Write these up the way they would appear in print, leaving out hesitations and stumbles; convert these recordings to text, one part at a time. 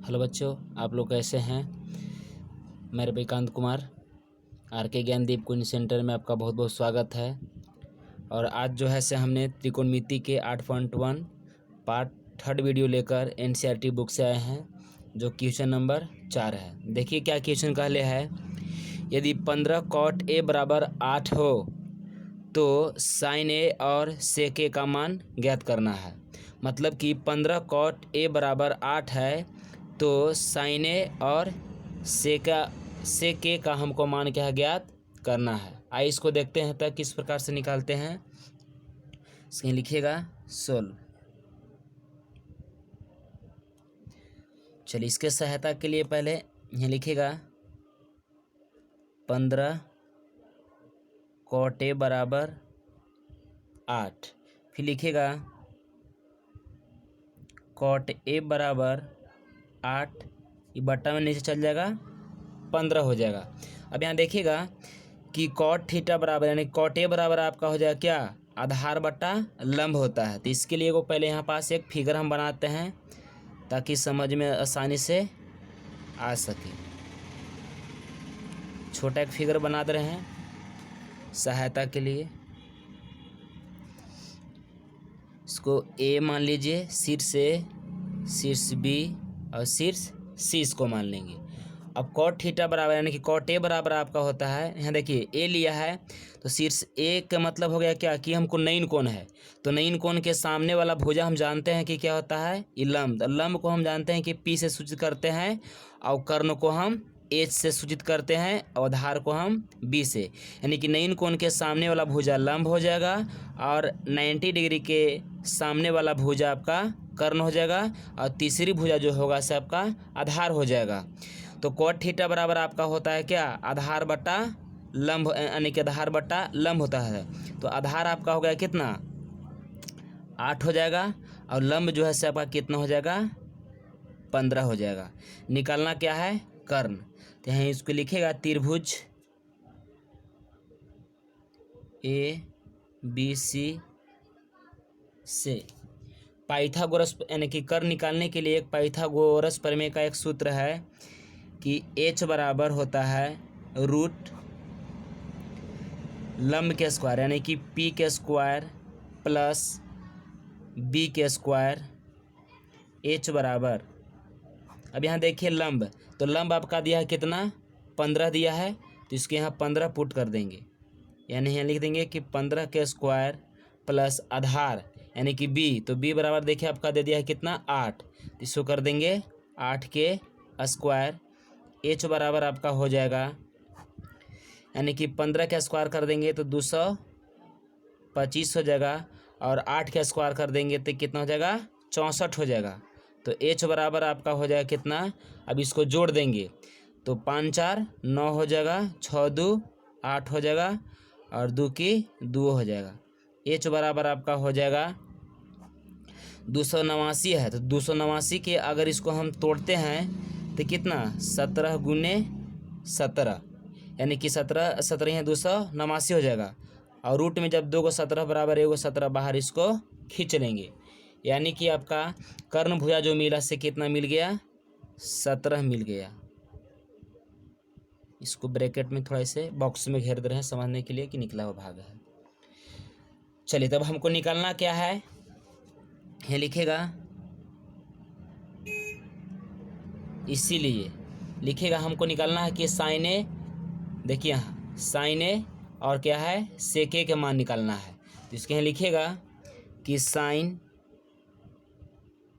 Hello बच्चों, आप लोग कैसे हैं। मैं रविकांत कुमार आर के ज्ञानदीप कोचिंग सेंटर में आपका बहुत बहुत स्वागत है। और आज जो है से हमने त्रिकोणमिति के 8.1 पार्ट 3 वीडियो लेकर एनसीईआरटी बुक से आए हैं, जो क्वेश्चन नंबर 4 है। देखिए क्या क्वेश्चन कहले है। यदि 15 cot a बराबर 8 हो तो साइन ए और सेक ए का मान ज्ञात करना है। मतलब कि 15 cot a बराबर 8 है तो साइन ए और सेक ए का हमको मान क्या है ज्ञात करना है। आइए इसको देखते हैं तक किस प्रकार से निकालते हैं। इसमें लिखिएगा सोल्व। चलिए इसके सहायता के लिए पहले यहाँ लिखिएगा 15 cot a बराबर 8, फिर लिखिएगा cot a बराबर 8, ये बट्टा में नीचे चल जाएगा 15 हो जाएगा। अब यहाँ देखिएगा कि cot थीटा बराबर यानी cot a बराबर आपका हो जाएगा क्या, आधार बट्टा लंब होता है। तो इसके लिए वो पहले यहाँ पास एक फिगर हम बनाते हैं ताकि समझ में आसानी से आ सके। छोटा एक फिगर बना दे रहे हैं सहायता के लिए। इसको A मान लीजिए, शीर्ष A, शीर्ष B और शीर्ष C इसको मान लेंगे। अब cot थीटा बराबर यानी कि cot a बराबर आपका होता है, यहाँ देखिए A लिया है तो शीर्ष A का मतलब हो गया क्या कि हमको नयन कोण है। तो नयन कोण के सामने वाला भुजा हम जानते हैं कि क्या होता है, ये लंब। लंब को हम जानते हैं कि P से सूचित करते हैं और कर्ण को हम H से सूचित करते हैं और आधार को हम B से। यानी कि नयन कोण के सामने वाला भुजा लंब हो जाएगा और 90 डिग्री के सामने वाला भुजा आपका कर्ण हो जाएगा और तीसरी भुजा जो होगा से आपका आधार हो जाएगा। तो cot थीटा बराबर आपका होता है क्या, आधार बट्टा लंब, यानी कि आधार बट्टा लंब होता है। तो आधार आपका हो गया कितना, 8 हो जाएगा और लंब जो है से आपका कितना हो जाएगा, 15 हो जाएगा। निकालना क्या है, कर्ण। तो यहाँ इसको लिखेगा त्रिभुज ABC से पाइथागोरस यानी कि कर्ण निकालने के लिए एक पाइथागोरस प्रमेय का एक सूत्र है कि H बराबर होता है रूट लंब के स्क्वायर यानी कि P के स्क्वायर प्लस B के स्क्वायर H बराबर। अब यहाँ देखिए लंब, तो लंब आपका दिया है कितना, 15 दिया है, तो इसके यहाँ 15 पुट कर देंगे। यानी यहाँ लिख देंगे कि 15 के स्क्वायर प्लस आधार यानी कि B, तो B बराबर देखिए आपका दे दिया है कितना, 8, तो इसको कर देंगे 8 के स्क्वायर। H बराबर आपका हो जाएगा यानी कि 15 का स्क्वायर कर देंगे तो 225 हो जाएगा और 8 का स्क्वायर कर देंगे तो कितना हो जाएगा, 64 हो जाएगा। तो H बराबर आपका हो जाएगा कितना, अब इसको जोड़ देंगे तो 5 4 9 हो जाएगा, 6 2 8 हो जाएगा और 2 की 2 हो जाएगा। H बराबर आपका हो जाएगा 289 है, तो 289 के अगर इसको हम तोड़ते हैं तो कितना, 17 गुने 17 यानी कि 17 17 यहाँ 289 हो जाएगा। और रूट में जब 2 को 17 बराबर 1 को 17 बाहर इसको खींच लेंगे, यानी कि आपका कर्ण भुजा जो मिला से कितना मिल गया, 17 मिल गया। इसको ब्रैकेट में थोड़ा से बॉक्स में घेर दे रहे हैं समझने के लिए कि निकला हुआ भाग है। चलिए तब हमको निकालना क्या है, ये लिखेगा, इसीलिए लिखेगा हमको निकालना है कि साइन ए, देखिए यहाँ साइन ए और क्या है सेक ए के मान निकालना है। तो इसके यहाँ लिखेगा कि साइन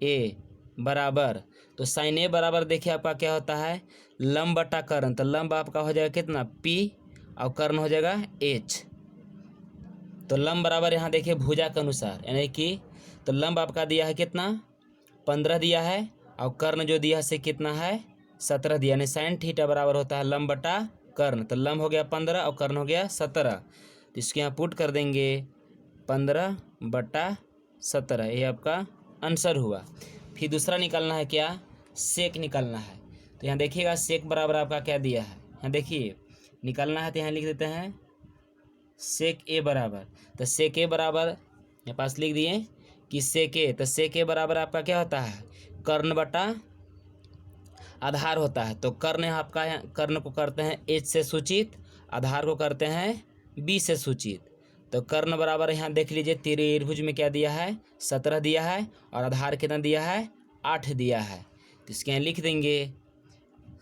ए बराबर, तो साइन ए बराबर देखिए आपका क्या होता है, लंब बटा कर्ण। तो लंब आपका हो जाएगा कितना, P और कर्ण हो जाएगा H। तो लंब बराबर यहाँ देखिए भुजा के अनुसार यानी कि, तो लंब आपका दिया है कितना, 15 दिया है और कर्ण जो दिया है से कितना है, 17 दिया, यानी साइन थीटा बराबर होता है लंब बटा कर्ण। तो लंब हो गया 15 और कर्ण हो गया 17, तो इसके यहाँ पुट कर देंगे 15 बटा 17, ये आपका आंसर हुआ। फिर दूसरा निकालना है क्या, सेक निकालना है। तो यहाँ देखिएगा सेक बराबर आपका क्या दिया है, यहाँ देखिए निकालना है तो यहाँ लिख देते हैं सेक ए बराबर। तो सेक ए बराबर यहाँ पास लिख दिए कि सेक ए, तो सेक ए बराबर आपका क्या होता है, कर्ण बटा आधार होता है। तो कर्ण आपका कर्ण को करते हैं एच से सूचित, आधार को करते हैं बी से सूचित। तो कर्ण बराबर यहाँ देख लीजिए त्रिभुज में क्या दिया है 17 दिया है और आधार कितना दिया है 8 दिया है। तो इसके यहाँ लिख देंगे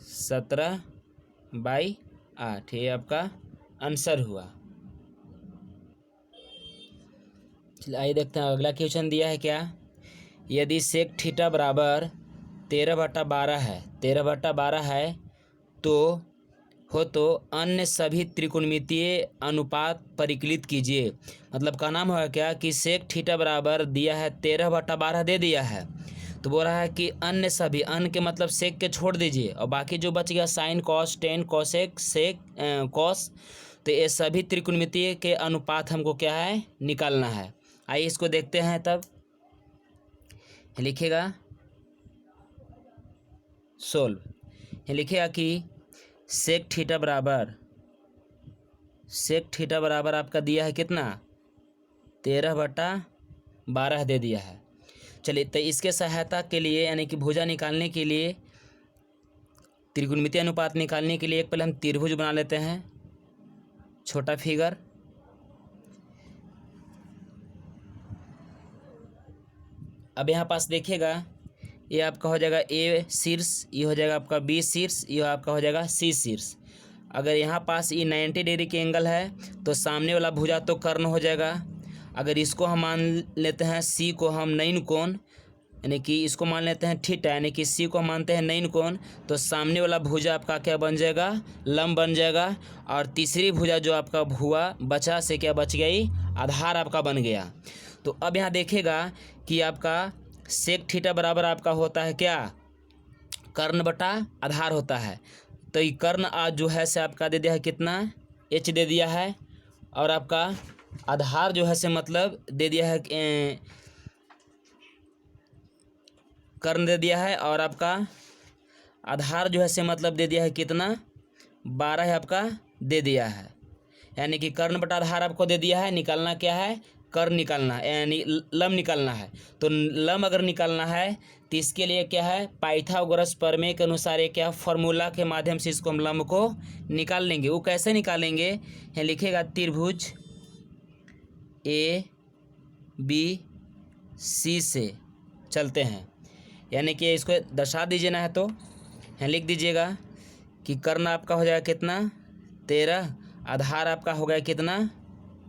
17/8, ये आपका आंसर हुआ। चलिए आइए देखते हैं अगला क्वेश्चन दिया है क्या। यदि सेक थीटा बराबर 13/12 है, 13/12 है तो अन्य सभी त्रिकोणमितीय अनुपात परिकलित कीजिए। मतलब का नाम होगा क्या कि सेक थीटा बराबर दिया है 13/12 दे दिया है, तो बोल रहा है कि अन्य सभी, अन्य के मतलब सेक के छोड़ दीजिए और बाकी जो बच गया sine cos tan cosec sec cos, तो ये सभी त्रिकोणमितीय के अनुपात हमको क्या है निकालना है। आइए इसको देखते हैं। तब लिखेगा सोल्व, लिखेगा कि सेक थीटा बराबर आपका दिया है कितना 13/12 दे दिया है। चलिए तो इसके सहायता के लिए यानी कि भुजा निकालने के लिए, त्रिकोणमितीय अनुपात निकालने के लिए एक पहले हम त्रिभुज बना लेते हैं, छोटा फिगर। अब यहाँ पास देखिएगा ये आपका हो जाएगा ए शीर्ष, ये हो जाएगा आपका बी शीर्ष, ये आपका हो जाएगा सी शीर्ष। अगर यहाँ पास ये 90 डिग्री के एंगल है तो सामने वाला भुजा तो कर्ण हो जाएगा। अगर इसको हम मान लेते हैं सी को हम नैन कोण, यानी कि इसको मान लेते हैं थीटा, यानी कि सी को मानते हैं नैन कोण, तो सामने वाला भुजा आपका क्या बन जाएगा लंब बन जाएगा। और तीसरी भुजा जो आपका हुआ बचा से क्या बच गई आधार आपका बन गया। तो अब यहाँ देखेगा कि आपका सेक थीटा बराबर आपका होता है क्या कर्ण बटा आधार होता है। तो ये कर्ण आज जो है से आपका दे दिया है कितना एच दे दिया है, और आपका आधार जो है से मतलब दे दिया है कर्ण दे दिया है, और आपका आधार जो है से मतलब दे दिया है कितना 12 है आपका दे दिया है। यानी कि कर्ण बटा आधार आपको दे दिया है, निकालना क्या है कर्ण निकालना है, यानी लंब निकालना है। तो लंब अगर निकालना है तो इसके लिए क्या है पाइथागोरस प्रमेय के अनुसार ये क्या फॉर्मूला के माध्यम से इसको हम लंब को निकाल लेंगे। वो कैसे निकालेंगे, यहाँ लिखेगा त्रिभुज ए बी सी से चलते हैं, यानी कि इसको दर्शा दीजिए ना है तो यहाँ लिख दीजिएगा कि कर्ण आपका हो जाएगा कितना 13, आधार आपका हो गया कितना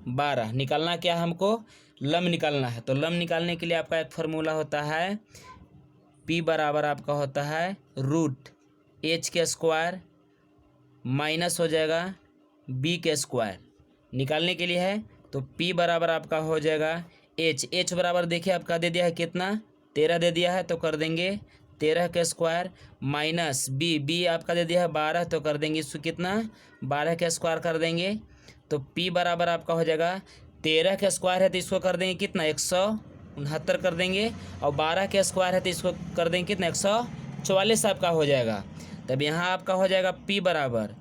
12। निकालना क्या हमको लंब निकालना है। तो लंब निकालने के लिए आपका एक फार्मूला होता है P बराबर आपका होता है रूट एच के स्क्वायर माइनस हो जाएगा B के स्क्वायर। निकालने के लिए है तो P बराबर आपका हो जाएगा एच बराबर देखिए आपका दे दिया है कितना 13 दे दिया है, तो कर देंगे 13 के स्क्वायर माइनस बी आपका दे दिया है 12, तो कर देंगे इसको कितना 12 के स्क्वायर कर देंगे। तो P बराबर आपका हो जाएगा 13 के स्क्वायर है तो इसको कर देंगे कितना 169 कर देंगे, और 12 के स्क्वायर है तो इसको कर देंगे कितना 144 आपका हो जाएगा। तब यहाँ आपका हो जाएगा P बराबर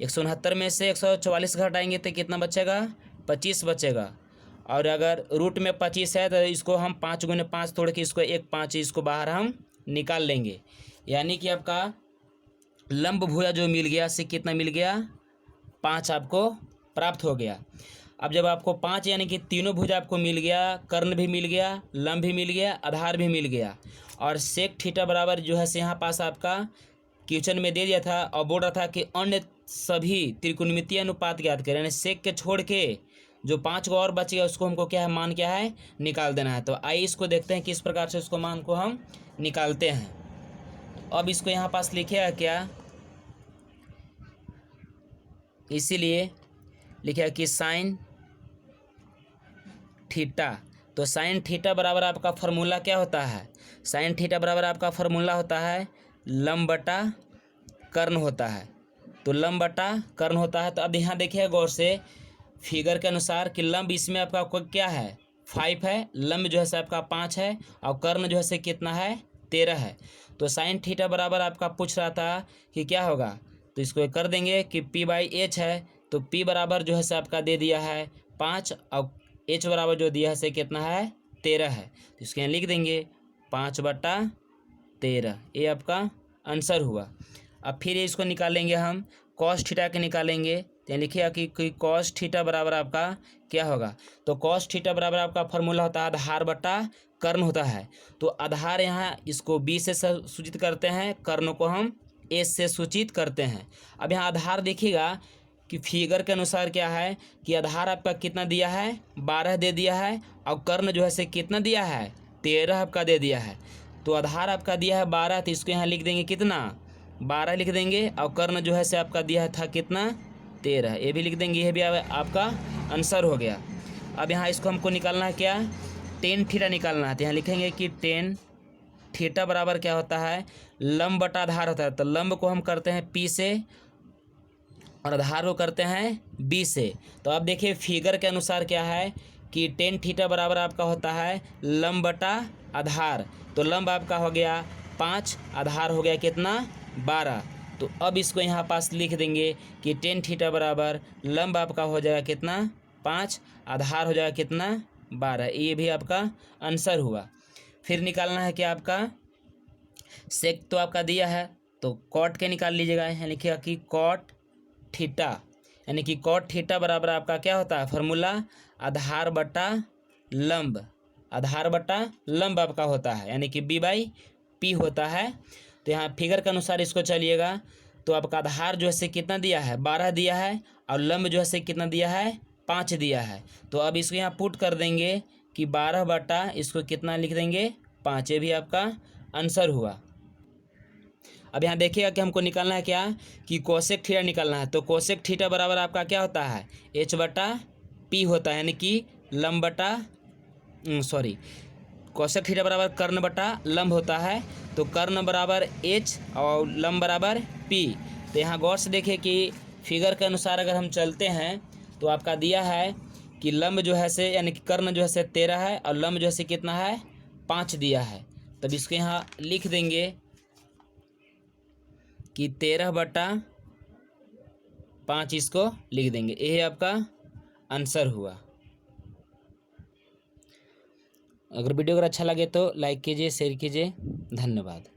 169 में से 144 घटाएंगे तो कितना बचेगा 25 बचेगा। और अगर रूट में 25 है तो इसको हम 5 गुने 5 तोड़ के इसको 1/5 इसको बाहर हम निकाल लेंगे। यानी कि आपका लंब भुजा जो मिल गया से कितना मिल गया 5 आपको प्राप्त हो गया। अब जब आपको 5 यानी कि तीनों भुजा आपको मिल गया, कर्ण भी मिल गया, लंब भी मिल गया, आधार भी मिल गया, और सेक थीटा बराबर जो है से यहाँ पास आपका क्वेश्चन में दे दिया था और बोल रहा था कि अन्य सभी त्रिकोणमितीय अनुपात ज्ञात करें, यानी सेक के छोड़ के जो 5 को और बच गया उसको हमको क्या है मान क्या है निकाल देना है। तो आइए इसको देखते हैं किस प्रकार से उसको मान को हम निकालते हैं। अब इसको यहाँ पास लिखेगा क्या, इसीलिए लिखा कि साइन थीटा। तो साइन थीटा बराबर आपका फार्मूला क्या होता है, साइन थीटा बराबर आपका फार्मूला होता है लंब बटा कर्ण होता है। तो लंब बटा कर्ण होता है। तो अब यहाँ देखिए गौर से फिगर के अनुसार कि लंब इसमें आपका क्या है 5 है, लंब जो है से आपका 5 है, और कर्ण जो है से कितना है 13 है। तो साइन थीटा बराबर आपका पूछ रहा था कि क्या होगा, तो इसको कर देंगे कि P/H है, तो P बराबर जो है से आपका दे दिया है 5, और H बराबर जो दिया है से कितना है 13 है। तो इसके यहाँ लिख देंगे 5/13, ये आपका आंसर हुआ। अब फिर इसको निकालेंगे हम, कॉस थीटा के निकालेंगे। तो यहाँ लिखिएगा कि कॉस थीटा बराबर आपका क्या होगा। तो कॉस थीटा बराबर आपका फॉर्मूला होता है आधार बटा कर्ण होता है। तो आधार यहाँ इसको बी से सूचित करते हैं, कर्ण को हम एस से सूचित करते हैं। अब यहाँ आधार देखिएगा कि फिगर के अनुसार क्या है कि आधार आपका कितना दिया है, 12 दे दिया है, और कर्ण जो है से कितना दिया है, 13 आपका दे दिया है। तो आधार आपका दिया है 12, तो इसको यहाँ लिख देंगे कितना, 12 लिख देंगे, और कर्ण जो है से आपका दिया था कितना, 13, ये भी लिख देंगे। यह भी आपका आंसर हो गया। अब यहाँ इसको हमको निकालना है क्या, टेन थीटा निकालना है। तो यहाँ लिखेंगे कि टेन थीटा बराबर क्या होता है, लंब बटा आधार होता है। तो लंब को हम करते हैं पी से और आधार को करते हैं बी से। तो अब देखिए फिगर के अनुसार क्या है कि टेन थीटा बराबर आपका होता है लंब बटा आधार। तो लंब आपका हो गया 5, आधार हो गया कितना, 12। तो अब इसको यहाँ पास लिख देंगे कि टेन थीटा बराबर लंब आपका हो जाएगा कितना, 5, आधार हो जाएगा कितना, 12। ये भी आपका आंसर हुआ। फिर निकालना है क्या आपका सेक, तो आपका दिया है तो कॉट के निकाल लीजिएगा। यहाँ लिखिएगा कि कॉट थीटा, यानी कि कॉट थीटा बराबर आपका क्या होता है फॉर्मूला, आधार बटा लंब, आधार बटा लंब आपका होता है, यानी कि बी बाई पी होता है। तो यहाँ फिगर के अनुसार इसको चलिएगा। तो आपका आधार जो है से कितना दिया है, 12 दिया है, और लंब जो है से कितना दिया है, 5 दिया है। तो अब इसको यहाँ पुट कर देंगे कि 12 बटा इसको कितना लिख देंगे, 5। ये भी आपका आंसर हुआ। अब यहाँ देखिएगा कि हमको निकालना है क्या कि कोसेक थीटा निकालना है। तो कोसेक थीटा बराबर आपका क्या होता है, एच बटा पी होता है, यानी कि लंब बटा कोसेक थीटा बराबर कर्ण बटा लंब होता है। तो कर्ण बराबर एच और लंब बराबर पी। तो यहाँ गौर से देखिए कि फिगर के अनुसार अगर हम चलते हैं तो आपका दिया है कि लंब जो है से, यानी कि कर्ण जो है से 13 है, और लंब जो है से कितना है, 5 दिया है। तब इसको यहाँ लिख देंगे कि 13 बटा 5, इसको लिख देंगे। यही आपका आंसर हुआ। अगर वीडियो अगर अच्छा लगे तो लाइक कीजिए, शेयर कीजिए। धन्यवाद।